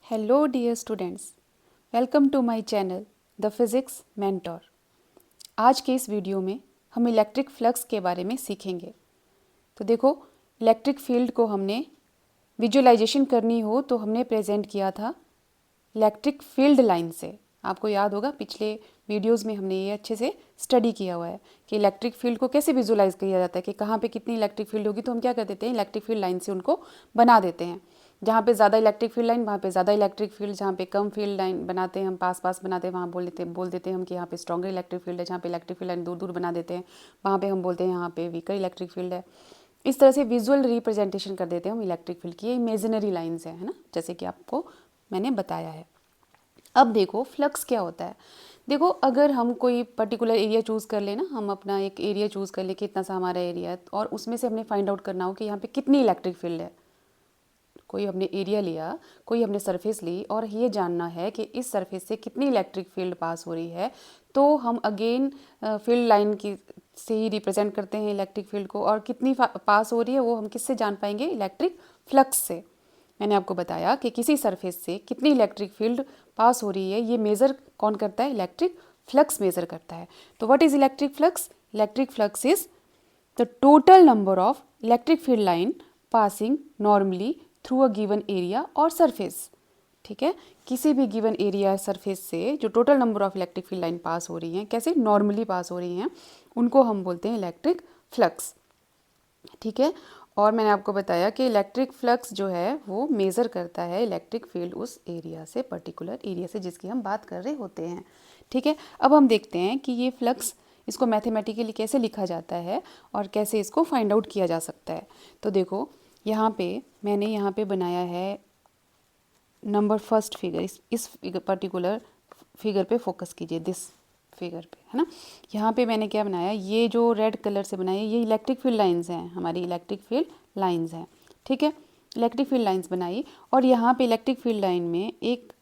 Hello dear students, welcome to my channel the physics mentor. आज के इस video में हम इलेक्ट्रिक फ्लक्स के बारे में सीखेंगे। तो देखो, इलेक्ट्रिक फील्ड को हमने विजुअलाइजेशन करनी हो तो हमने प्रेजेंट किया था इलेक्ट्रिक फील्ड लाइन से। आपको याद होगा, पिछले वीडियोस में हमने ये अच्छे से स्टडी किया हुआ है कि इलेक्ट्रिक फील्ड को कैसे विजुअलाइज किया जाता है कि कहाँ पे कितनी इलेक्ट्रिक फील्ड होगी, तो हम क्या कर देते हैं, इलेक्ट्रिक फील्ड लाइन से उनको बना देते हैं। जहाँ पे ज़्यादा इलेक्ट्रिक फील्ड लाइन वहाँ पे ज़्यादा इलेक्ट्रिक फील्ड, जहाँ पे कम फील्ड लाइन बनाते हैं हम, पास पास बनाते हैं, वहाँ बोल देते हैं हम कि यहाँ पे स्ट्रॉन्गर इलेक्ट्रिक फील्ड है। जहाँ पे इलेक्ट्रिक फील्ड लाइन दूर दूर बना देते हैं वहाँ पे हम बोलते हैं यहाँ पे वीकर इलेक्ट्रिक फील्ड है। इस तरह से विजुअल रिप्रेजेंटेशन कर देते हैं हम इलेक्ट्रिक फील्ड की। ये इमेजिनरी लाइन्स है ना, जैसे कि आपको मैंने बताया है। अब देखो फ्लक्स क्या होता है। देखो, अगर हम कोई पर्टिकुलर एरिया चूज़ कर लेना, हम अपना एक एरिया चूज़ कर ले कि इतना सा हमारा एरिया है, और उसमें से हमने फाइंड आउट करना हो कि यहाँ पे कितनी इलेक्ट्रिक फील्ड है। कोई हमने एरिया लिया, कोई हमने सरफेस ली, और ये जानना है कि इस सरफेस से कितनी इलेक्ट्रिक फील्ड पास हो रही है, तो हम अगेन फील्ड लाइन की से ही रिप्रेजेंट करते हैं इलेक्ट्रिक फील्ड को। और कितनी पास हो रही है वो हम किससे जान पाएंगे, इलेक्ट्रिक फ्लक्स से। मैंने आपको बताया कि किसी सरफेस से कितनी इलेक्ट्रिक फील्ड पास हो रही है, ये मेज़र कौन करता है, इलेक्ट्रिक फ्लक्स मेज़र करता है। तो what is electric flux? Electric flux is the total number of electric field line passing normally through a given area और सरफेस। ठीक है, किसी भी गिवन एरिया सरफेस से जो total number of electric field line pass हो रही हैं, कैसे नॉर्मली पास हो रही हैं, उनको हम बोलते हैं इलेक्ट्रिक फ्लक्स। ठीक है, और मैंने आपको बताया कि इलेक्ट्रिक फ्लक्स जो है वो मेज़र करता है इलेक्ट्रिक फील्ड उस एरिया से, पर्टिकुलर एरिया से जिसकी हम बात कर रहे होते हैं। ठीक है, अब हम देखते हैं कि ये फ्लक्स, इसको मैथमेटिकली कैसे लिखा जाता है और कैसे इसको फाइंड आउट किया जा सकता है। तो देखो, यहाँ पे मैंने यहाँ पे बनाया है नंबर फर्स्ट फिगर। इस पर्टिकुलर फिगर पे फोकस कीजिए, दिस फिगर पे, है ना। यहाँ पे मैंने क्या बनाया, ये जो रेड कलर से बनाया, ये इलेक्ट्रिक फील्ड लाइंस हैं, हमारी इलेक्ट्रिक फील्ड लाइंस हैं। ठीक है, इलेक्ट्रिक फील्ड लाइंस बनाई, और यहाँ पे इलेक्ट्रिक फील्ड लाइन में एक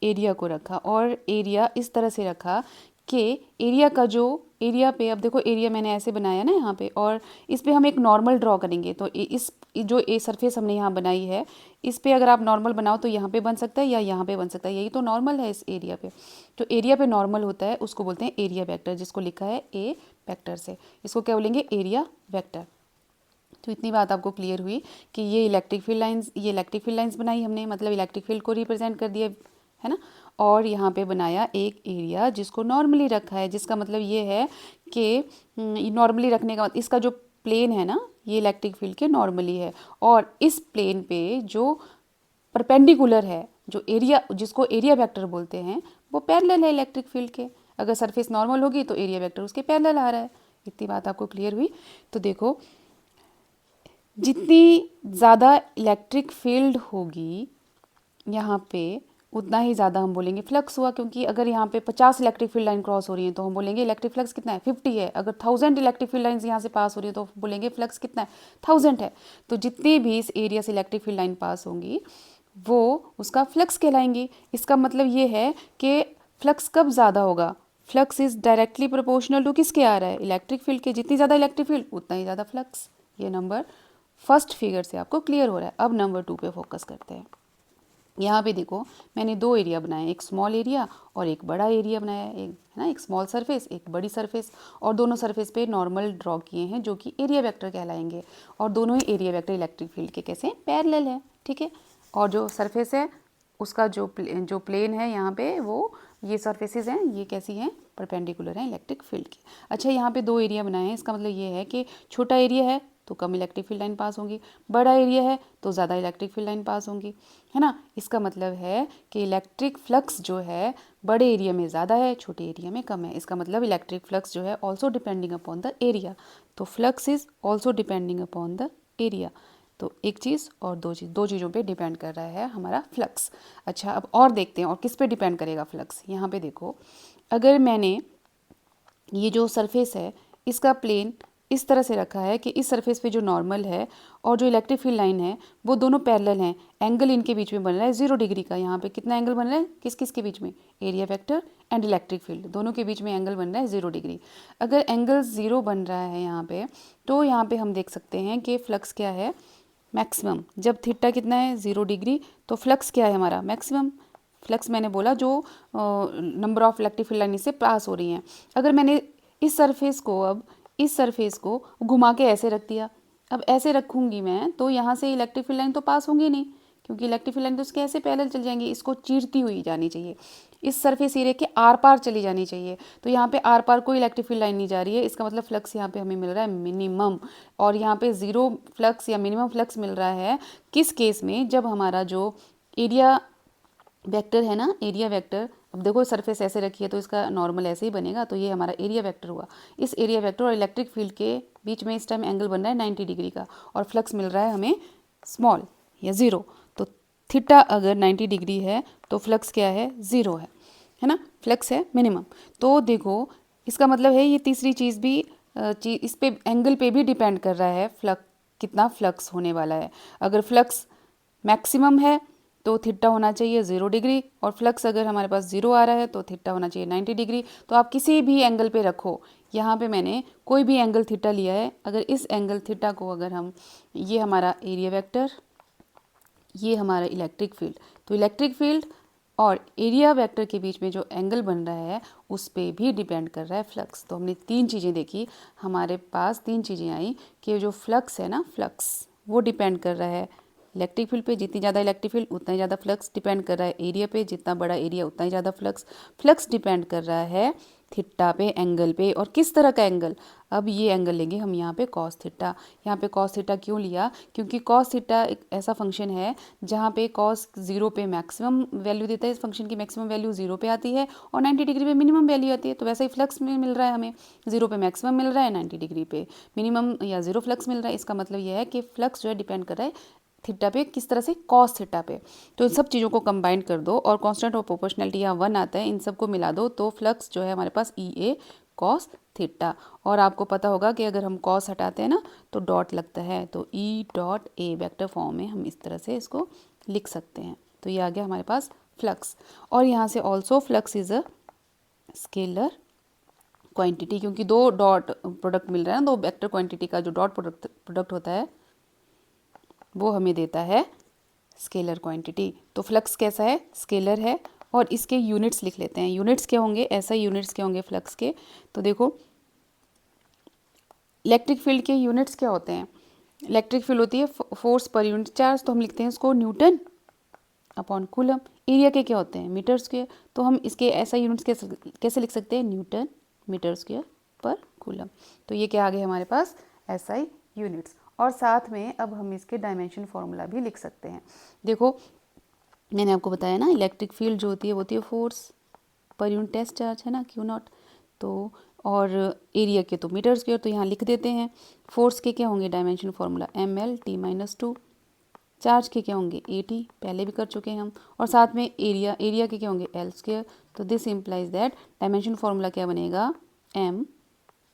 एरिया को रखा, और एरिया इस तरह से रखा कि एरिया का जो एरिया पे, अब देखो एरिया मैंने ऐसे बनाया ना यहाँ पे, और इस पे हम एक नॉर्मल ड्रॉ करेंगे। तो इस जो ए सरफेस हमने यहाँ बनाई है, इस पे अगर आप नॉर्मल बनाओ तो यहाँ पे बन सकता है या यहाँ पे बन सकता है, यही तो नॉर्मल है इस एरिया पे। जो एरिया पे नॉर्मल होता है उसको बोलते हैं एरिया वेक्टर, जिसको लिखा है ए वेक्टर से, इसको क्या बोलेंगे, एरिया वेक्टर। तो इतनी बात आपको क्लियर हुई कि ये इलेक्ट्रिक फील्ड लाइंस बनाई हमने, मतलब इलेक्ट्रिक फील्ड को रिप्रेजेंट कर दिया, है ना। और यहाँ पे बनाया एक एरिया जिसको नॉर्मली रखा है, जिसका मतलब ये है कि नॉर्मली रखने का इसका जो प्लेन है ना, ये इलेक्ट्रिक फील्ड के नॉर्मली है, और इस प्लेन पे जो परपेंडिकुलर है, जो एरिया, जिसको एरिया वेक्टर बोलते हैं, वो पैरेलल है इलेक्ट्रिक फील्ड के। अगर सरफेस नॉर्मल होगी तो एरिया वेक्टर उसके पैरेलल आ रहा है। इतनी बात आपको क्लियर हुई। तो देखो, जितनी ज़्यादा इलेक्ट्रिक फील्ड होगी यहाँ पे, उतना ही ज़्यादा हम बोलेंगे फ्लक्स हुआ। क्योंकि अगर यहाँ पे 50 इलेक्ट्रिक फील्ड लाइन क्रॉस हो रही है तो हम बोलेंगे इलेक्ट्रिक फ्लक्स कितना है, 50 है। अगर 1000 इलेक्ट्रिक फील्ड लाइन्स यहाँ से पास हो रही है तो बोलेंगे फ्लक्स कितना है, 1000 है। तो जितनी भी इस एरिया से इलेक्ट्रिक फील्ड लाइन पास होंगी वो उसका फ्लक्स कहलाएंगी। इसका मतलब ये है कि फ्लक्स कब ज़्यादा होगा, flux is directly proportional to किसके आ रहा है, इलेक्ट्रिक फील्ड के। जितनी ज़्यादा इलेक्ट्रिक फील्ड उतना ही ज़्यादा फ्लक्स। ये नंबर फर्स्ट फिगर से आपको क्लियर हो रहा है। अब नंबर 2 पे फोकस करते हैं। यहाँ पे देखो, मैंने दो एरिया बनाए, एक स्मॉल एरिया और एक बड़ा एरिया बनाया है, एक है ना, एक स्मॉल सरफेस, एक बड़ी सरफेस, और दोनों सरफेस पे नॉर्मल ड्रॉ किए हैं जो कि एरिया वेक्टर कहलाएंगे। और दोनों ही एरिया वेक्टर इलेक्ट्रिक फील्ड के कैसे पैरेलल है। ठीक है, और जो सरफेस है उसका जो प्लेन है यहाँ पे, वो ये सरफेसेस हैं, ये कैसी हैं, परपेंडिकुलर हैं इलेक्ट्रिक फील्ड की। अच्छा, यहाँ पे दो एरिया बनाए हैं, इसका मतलब ये है कि छोटा एरिया है तो कम इलेक्ट्रिक फील्ड लाइन पास होंगी, बड़ा एरिया है तो ज़्यादा इलेक्ट्रिक फील्ड लाइन पास होंगी, है ना। इसका मतलब है कि इलेक्ट्रिक फ्लक्स जो है बड़े एरिया में ज़्यादा है, छोटे एरिया में कम है। इसका मतलब इलेक्ट्रिक फ्लक्स जो है also depending upon the area. तो flux is also depending upon the area. तो एक चीज़ और दो चीज़ों पे डिपेंड कर रहा है हमारा फ्लक्स। अच्छा, अब और देखते हैं और किस पे डिपेंड करेगा फ्लक्स। यहाँ पे देखो, अगर मैंने ये जो सरफेस है इसका प्लेन इस तरह से रखा है कि इस सरफेस पे जो नॉर्मल है और जो इलेक्ट्रिक फील्ड लाइन है वो दोनों पैरेलल हैं, एंगल इनके बीच में बन रहा है 0 डिग्री का। यहाँ पे कितना एंगल बन रहा है, किस किस के बीच में, area vector and electric field, दोनों के बीच में एंगल बन रहा है 0 डिग्री। अगर एंगल 0 बन रहा है यहाँ पे, तो यहाँ पे हम देख सकते हैं कि फ्लक्स क्या है, मैक्सिमम। जब थीटा कितना है 0 डिग्री, तो फ्लक्स क्या है हमारा मैक्सिमम। फ्लक्स मैंने बोला जो number of electric field line से पास हो रही हैं। अगर मैंने इस सरफेस को घुमा के ऐसे रख दिया, अब ऐसे रखूँगी मैं तो यहाँ से इलेक्ट्रिक फील्ड लाइन तो पास होंगी नहीं, क्योंकि इलेक्ट्रिक फील्ड लाइन तो उसके ऐसे पैरेलल चल जाएंगी, इसको चीरती हुई जानी चाहिए, इस सरफेस एरिया के आर पार चली जानी चाहिए। तो यहाँ पे आर पार कोई इलेक्ट्रिक फील्ड लाइन नहीं जा रही है, इसका मतलब फ्लक्स यहाँ पे हमें मिल रहा है मिनिमम। और यहाँ पे 0 फ्लक्स या मिनिमम फ्लक्स मिल रहा है किस केस में, जब हमारा जो एरिया वेक्टर है ना, एरिया वेक्टर, अब देखो सरफेस ऐसे रखी है तो इसका नॉर्मल ऐसे ही बनेगा, तो ये हमारा एरिया वेक्टर हुआ। इस एरिया वेक्टर और इलेक्ट्रिक फील्ड के बीच में इस टाइम एंगल बन रहा है 90 डिग्री का, और फ्लक्स मिल रहा है हमें स्मॉल या 0। तो थीटा अगर 90 डिग्री है तो फ्लक्स क्या है 0 है ना, फ्लक्स है मिनिमम। तो देखो इसका मतलब है ये तीसरी चीज़ भी इस पे एंगल पे भी डिपेंड कर रहा है, कितना फ्लक्स होने वाला है। अगर फ्लक्स मैक्सिमम है तो थीटा होना चाहिए 0 डिग्री, और फ्लक्स अगर हमारे पास 0 आ रहा है तो थीटा होना चाहिए 90 डिग्री। तो आप किसी भी एंगल पे रखो, यहाँ पे मैंने कोई भी एंगल थीटा लिया है, अगर इस एंगल थीटा को अगर हम, ये हमारा एरिया वेक्टर, ये हमारा इलेक्ट्रिक फील्ड, तो इलेक्ट्रिक फील्ड और एरिया वेक्टर के बीच में जो एंगल बन रहा है उस पर भी डिपेंड कर रहा है फ्लक्स। तो हमने 3 चीज़ें देखी, हमारे पास 3 चीज़ें आई कि जो फ्लक्स है ना, फ्लक्स वो डिपेंड कर रहा है इलेक्ट्रिक फील्ड पे, जितनी ज़्यादा इलेक्ट्रिक फील्ड उतना ही ज़्यादा फ्लक्स। डिपेंड कर रहा है एरिया पे, जितना बड़ा एरिया उतना ही ज़्यादा फ्लक्स। फ्लक्स डिपेंड कर रहा है थीटा पे, एंगल पे, और किस तरह का एंगल। अब ये एंगल लेंगे हम यहाँ पे कॉस थीटा। यहाँ पे कॉस थीटा क्यों लिया, क्योंकि कॉस थीटा एक ऐसा फंक्शन है जहाँ पे कॉस 0 पे मैक्सिमम वैल्यू देता है, इस फंक्शन की मैक्सिमम वैल्यू 0 पे आती है और 90 डिग्री पे मिनिमम वैल्यू आती है। तो वैसे ही फ्लक्स में मिल रहा है हमें, 0 पे मैक्सिमम मिल रहा है, 90 डिग्री पे मिनिमम या 0 फ्लक्स मिल रहा है। इसका मतलब यह है कि फ्लक्स जो है डिपेंड कर रहा है थीटा पे, किस तरह से कॉस थीटा पे। तो इन सब चीज़ों को कंबाइन कर दो और कांस्टेंट ऑफ प्रोपोर्शनैलिटी यहाँ 1 आता है, इन सबको मिला दो तो फ्लक्स जो है हमारे पास ई ए कॉस थीटा। और आपको पता होगा कि अगर हम कॉस हटाते हैं ना तो डॉट लगता है, तो E dot A vector form में हम इस तरह से इसको लिख सकते हैं। तो ये आ गया हमारे पास फ्लक्स। और यहाँ से also flux is a scalar quantity, क्योंकि 2 डॉट प्रोडक्ट मिल रहा है ना, 2 वेक्टर क्वांटिटी का जो डॉट प्रोडक्ट होता है वो हमें देता है स्केलर क्वांटिटी। तो फ्लक्स कैसा है, स्केलर है। और इसके यूनिट्स लिख लेते हैं, यूनिट्स क्या होंगे, ऐसा यूनिट्स क्या होंगे फ्लक्स के। तो देखो इलेक्ट्रिक फील्ड के यूनिट्स क्या होते हैं, इलेक्ट्रिक फील्ड होती है फोर्स पर यूनिट चार्ज, तो हम लिखते हैं इसको न्यूटन अपॉन कूलम। एरिया के क्या होते हैं, मीटर स्क्वायर, तो हम इसके ऐसा यूनिट्स कैसे लिख सकते हैं, न्यूटन मीटर स्क्वायर पर कूलम। तो ये क्या आ गए हमारे पास एसआई यूनिट्स। और साथ में अब हम इसके डायमेंशन फार्मूला भी लिख सकते हैं। देखो मैंने आपको बताया ना, इलेक्ट्रिक फील्ड जो होती है force per unit test charge है ना, क्यू नॉट। तो और एरिया के तो मीटर स्क्वायर, तो यहाँ लिख देते हैं। फोर्स के क्या होंगे डायमेंशन फार्मूला ml/t-2। चार्ज के क्या होंगे AT, पहले भी कर चुके हैं हम। और साथ में एरिया के क्या होंगे L²। तो this implies that dimension formula क्या बनेगा, m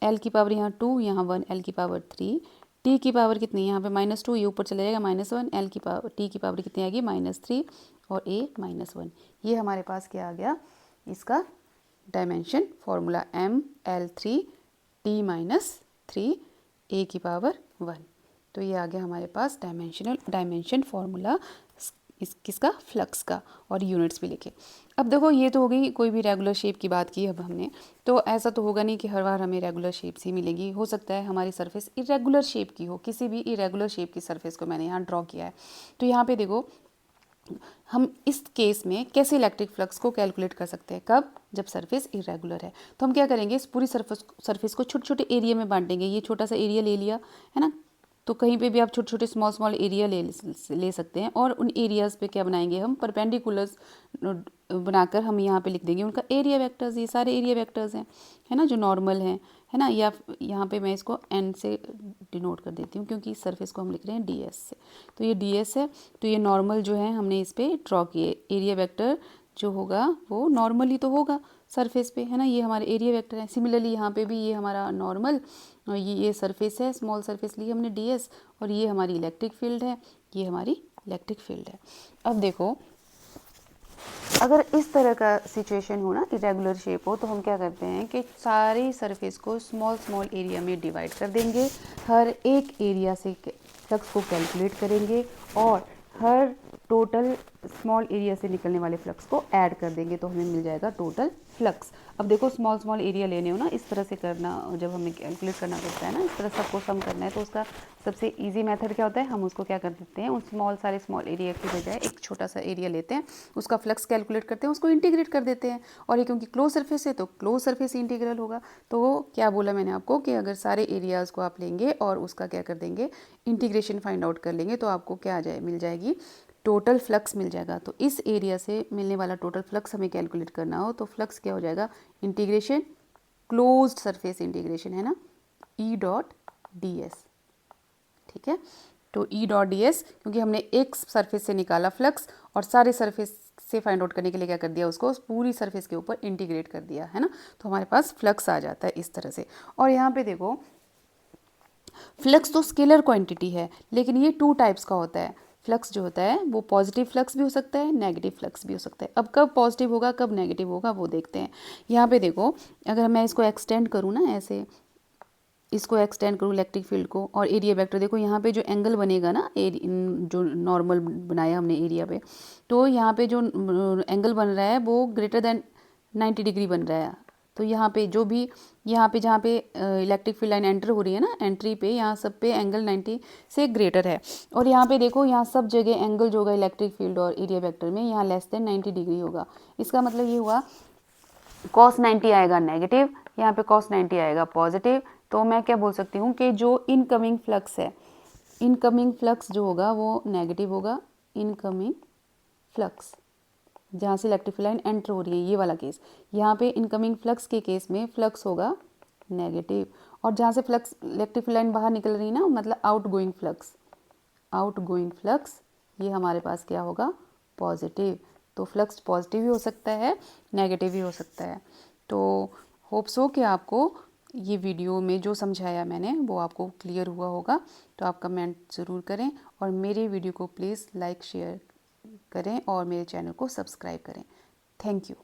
L की पावर यहाँ 2, यहाँ 1, L की पावर 3, T की पावर कितनी, यहाँ पे -2, ये ऊपर चला जाएगा -1, L की पावर T की पावर कितनी आएगी -3 और A -1। ये हमारे पास क्या आ गया, इसका डायमेंशन फार्मूला ml3t-3 A की पावर 1। तो ये आ गया हमारे पास डायमेंशन फार्मूला किसका, फ्लक्स का, और यूनिट्स भी लिखे। अब देखो ये तो हो गई कोई भी रेगुलर शेप की बात की अब हमने। तो ऐसा तो होगा नहीं कि हर बार हमें रेगुलर शेप्स ही मिलेगी, हो सकता है हमारी सरफेस इरेगुलर शेप की हो, किसी भी इरेगुलर शेप की सरफेस को मैंने यहाँ ड्रॉ किया है। तो यहाँ पे देखो हम इस केस में कैसे इलेक्ट्रिक फ्लक्स को कैलकुलेट कर सकते हैं, कब, जब सरफेस इरेगुलर है। तो हम क्या करेंगे, इस पूरी सरफेस को छोटे छोटे एरिया में बांटेंगे। ये छोटा सा एरिया ले लिया है ना, तो कहीं पे भी आप छोटे छोटे स्मॉल एरिया ले सकते हैं। और उन एरियाज़ पे क्या बनाएंगे हम, परपेंडिकुलर्स बनाकर हम यहाँ पे लिख देंगे उनका एरिया वेक्टर्स। ये सारे एरिया वेक्टर्स हैं, है ना, जो नॉर्मल हैं, है ना। या यहाँ पे मैं इसको एन से डिनोट कर देती हूँ, क्योंकि इस सरफेस को हम लिख रहे हैं ds से। तो ये ds है, तो ये नॉर्मल जो है हमने इस पर ड्रॉ किए। एरिया वेक्टर जो होगा वो नॉर्मल ही तो होगा सरफेस पे, है ना। ये हमारे एरिया वेक्टर है। सिमिलरली यहाँ पे भी ये हमारा नॉर्मल, और ये सरफेस है, स्मॉल सरफेस ली हमने ds, और ये हमारी इलेक्ट्रिक फील्ड है, ये हमारी इलेक्ट्रिक फील्ड है। अब देखो अगर इस तरह का सिचुएशन हो ना, इरेगुलर शेप हो, तो हम क्या करते हैं कि सारी सरफेस को स्मॉल एरिया में डिवाइड कर देंगे। हर एक एरिया से फ्लक्स को कैलकुलेट करेंगे और हर टोटल स्मॉल एरिया से निकलने वाले फ्लक्स को ऐड कर देंगे तो हमें मिल जाएगा टोटल फ्लक्स। अब देखो स्मॉल स्मॉल एरिया लेने हो ना, इस तरह से करना, जब हमें कैलकुलेट करना पड़ता है ना, इस तरह सबको सम करना है, तो उसका सबसे इजी मेथड क्या होता है, हम उसको क्या कर देते हैं, उस सारे स्मॉल एरिया की बजाय एक छोटा सा एरिया लेते हैं, उसका फ्लक्स कैलकुलेट करते हैं, उसको इंटीग्रेट कर देते हैं। और ये क्योंकि क्लोज सरफेस है तो क्लोज सरफेस इंटीग्रल होगा। तो क्या बोला मैंने आपको कि अगर सारे एरियाज़ को आप लेंगे और उसका क्या कर देंगे, इंटीग्रेशन फाइंड आउट कर लेंगे, तो आपको क्या आ जाए, मिल जाएगी टोटल फ्लक्स मिल जाएगा। तो इस एरिया से मिलने वाला टोटल फ्लक्स हमें कैलकुलेट करना हो तो फ्लक्स क्या हो जाएगा, इंटीग्रेशन क्लोज्ड सरफेस इंटीग्रेशन है ना, ई डॉट डी एस। ठीक है, तो ई डॉट डी एस, क्योंकि हमने एक सरफेस से निकाला फ्लक्स और सारे सरफेस से फाइंड आउट करने के लिए क्या कर दिया, उसको उस पूरी सरफेस के ऊपर इंटीग्रेट कर दिया है ना, तो हमारे पास फ्लक्स आ जाता है इस तरह से। और यहाँ पे देखो फ्लक्स तो स्केलर क्वांटिटी है, लेकिन ये 2 टाइप्स का होता है। फ्लक्स जो होता है वो पॉजिटिव फ्लक्स भी हो सकता है, नेगेटिव फ्लक्स भी हो सकता है। अब कब पॉजिटिव होगा कब नेगेटिव होगा वो देखते हैं। यहाँ पे देखो, अगर मैं इसको एक्सटेंड करूँ ना, ऐसे इसको एक्सटेंड करूँ इलेक्ट्रिक फील्ड को, और एरिया वेक्टर देखो, यहाँ पे जो एंगल बनेगा ना, जो नॉर्मल बनाया हमने एरिया पे, तो यहाँ पे जो एंगल बन रहा है वो ग्रेटर देन 90 डिग्री बन रहा है। तो यहाँ पे जो भी, यहाँ पे जहाँ पे इलेक्ट्रिक फील्ड लाइन एंटर हो रही है ना, एंट्री पे, यहाँ सब पे एंगल 90 से ग्रेटर है। और यहाँ पे देखो, यहाँ सब जगह एंगल जो होगा इलेक्ट्रिक फील्ड और एरिया वेक्टर में, यहाँ लेस देन 90 डिग्री होगा। इसका मतलब ये हुआ cos 90 आएगा नेगेटिव, यहाँ पे cos 90 आएगा पॉजिटिव। तो मैं क्या बोल सकती हूँ कि जो इनकमिंग फ्लक्स है, इनकमिंग फ्लक्स जो होगा वो नेगेटिव होगा। इनकमिंग फ्लक्स जहाँ से इलेक्ट्रिक फील्ड लाइन एंटर हो रही है, ये वाला केस, यहाँ पे इनकमिंग फ्लक्स के केस में फ्लक्स होगा नेगेटिव। और जहाँ से फ्लक्स इलेक्ट्रिक फील्ड लाइन बाहर निकल रही है ना, मतलब आउटगोइंग फ्लक्स, आउटगोइंग फ्लक्स, ये हमारे पास क्या होगा, पॉजिटिव। तो फ्लक्स पॉजिटिव भी हो सकता है, नेगेटिव भी हो सकता है। तो होप सो कि आपको ये वीडियो में जो समझाया मैंने वो आपको क्लियर हुआ होगा। तो आप कमेंट ज़रूर करें और मेरे वीडियो को प्लीज़ लाइक शेयर करें और मेरे चैनल को सब्सक्राइब करें। Thank you.